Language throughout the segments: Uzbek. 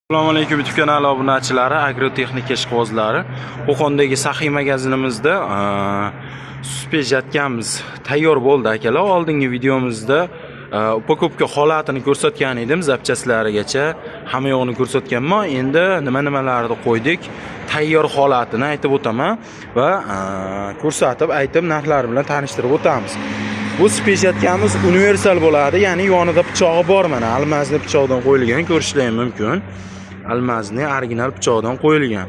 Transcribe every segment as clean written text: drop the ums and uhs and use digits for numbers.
Assalomu alaykum YouTube kanali obunachilari, agrotexnika ishqibozlari. Qo'qondagi Saxiy magazinimizda spejatganmiz tayyor bo'ldi akalar. Oldingi videomizda upakovka holatini ko'rsatgan edim, zapchastlarigacha hamma yo'g'ini ko'rsatganman. Endi nima-nimalarni qo'ydik, tayyor holatini aytib o'taman va ko'rsatib, aytib narxlari bilan tanishtirib o'tamiz. Bu spejatganmiz universal bo'ladi, ya'ni yonida pichog'i bor, mana almazni pichoqdan qo'yilgan, ko'rishingiz mumkin. Almazni original pichoqdan qo'yilgan.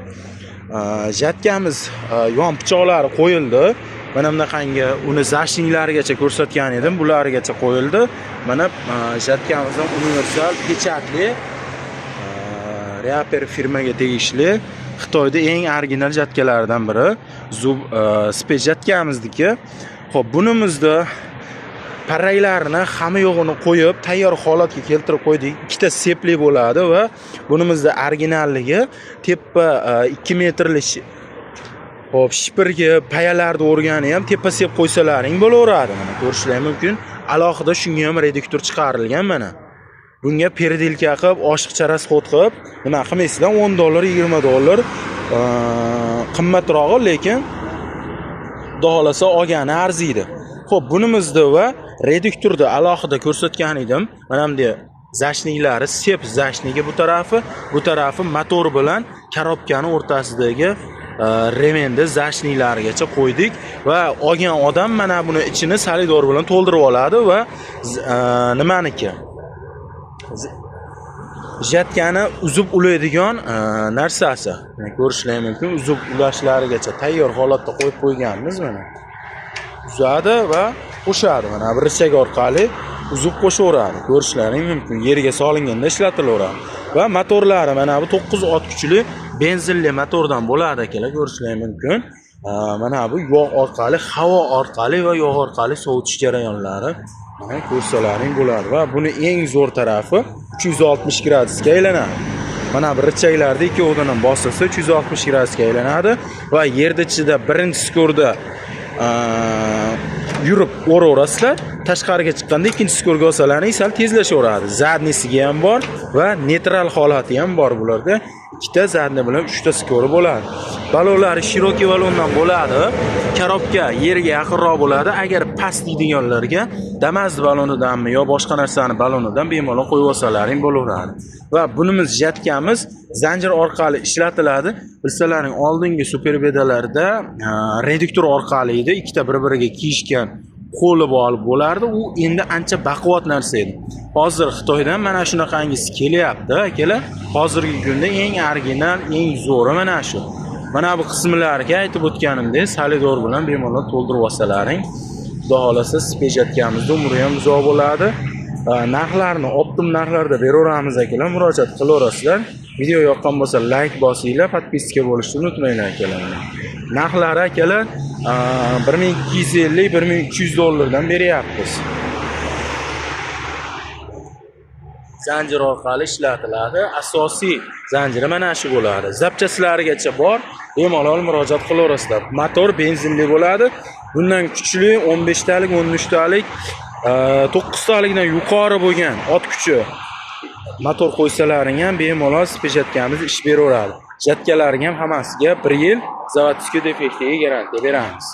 Jatkamiz yon pichoqlari qo'yildi. Mana bunaqangi uni zashninglarigacha ko'rsatgan edim, bulargacha qo'yildi. Mana jatkamizdan universal pechatli Reaper firmaga tegishli Xitoyda eng original jatkalardan biri. Zub spejatkamizga. Xo'p, bunimizda parraylarni hamma yo'g'ini qo'yib, tayyor holatga keltirib qo'ydik. Ikkita sepli bo'ladi va bunimizda originalligi tepa 2 metrlik. Xo'p, shipirga payalarni o'rgani ham tepa sep qo'ysalaring bo'laveradi. Mana ko'rishingiz mumkin. Alohida shunga ham reduktor chiqarilgan mana. Bunga perdilka qilib, oshiqcha rasxod qilib, nima qilmaysizlar, $10, $20 qimmatrog'i, lekin xohlasa olgani arziydi. Xo'p, bunimizda va reduktorda alohida ko'rsatgan edim. Mana bunday zashniklari, sep zashnigi bu tarafi motor bilan korobkani o'rtasidagi remenda zashniklarigacha qo'ydik va olgan odam mana buni ichini solidor bilan to'ldirib oladi va nimaniki? Jatkani uzib ulaydigan narsasi. Mana ko'rishingiz mumkin, uzib ulashlarigacha tayyor holatda qo'yib qo'yganmiz mana. Uzadi va qo'shadi. Mana bir richag orqali uzib qo'shaveradi. Ko'rishlaring mumkin. Yerga solinganda ishlatilaveradi. Va motorlari mana bu 9 ot kuchli benzinli motordan bo'ladi akalar, ko'rishlaring mumkin. Mana bu yog' orqali, havo orqali va yog' orqali sovutish jarayonlari mana ko'rsalaring bo'ladi va buni eng zo'r tarafi 360 gradusga aylanadi. Mana bir richaglarda ikkovidan ham bosilsa 360 gradusga aylanadi va yerda ichida birinchi skorda yurib o'raverasizlar. Tashqariga chiqqanda ikkinchi skorga olsalaring sal tezlashaveradi. Zadnisiga ham bor va neytral holati ham bor bularda. Ikkita zadni bilan 3 ta skori bo'ladi. Balonlari shiroki balondan bo'ladi. Korobka yerga yaqinroq bo'ladi. Agar past deydiganlarga Damas balonidanmi yo boshqa narsani balonidan bemalol qo'yib olsalaring bo'laveradi. Va bunimiz jatkamiz zanjir orqali ishlatiladi. Bilsalaring, oldingi superbedalarda reduktor orqali edi, ikkita bir-biriga kiyishgan qo'li olib bo'lardi. U endi ancha baquvvat narsa edi. Hozir Xitoydan mana shunaqangisi kelyapti akalar. Hozirgi kunda eng original, eng zo'ri mana shu. Mana bu qismlariga aytib o'tganimdek, solidor bilan bemalol to'ldirib olsalaring, xudo xolasa spejatkamizda umri ham uzoq bo'ladi. Narxlarni optim narxlarda beraveramiz akalar, murojaat qilaverasizlar. Video yoqqan bo'lsa like bosinglar, podpiska bo'lishni unutmanglar akalar. Narxlari akalar $1250-1300 dan beryapmiz. Zanjir orqali ishlatiladi. Asosiy zanjiri mana shu bo'ladi. Zapchaslarigacha bor, bemalol murojaat qilaverasizlar. Motor benzinli bo'ladi. Bundan kuchli 15 talik, 13 talik, 9 talikdan yuqori bo'lgan ot kuchi motor qo'ysalaring ham bemalol spejatkamizda ish beraveradi. Jatkalariga ham hammasiga 1 yil zavodskiy defektiga garantiya beramiz.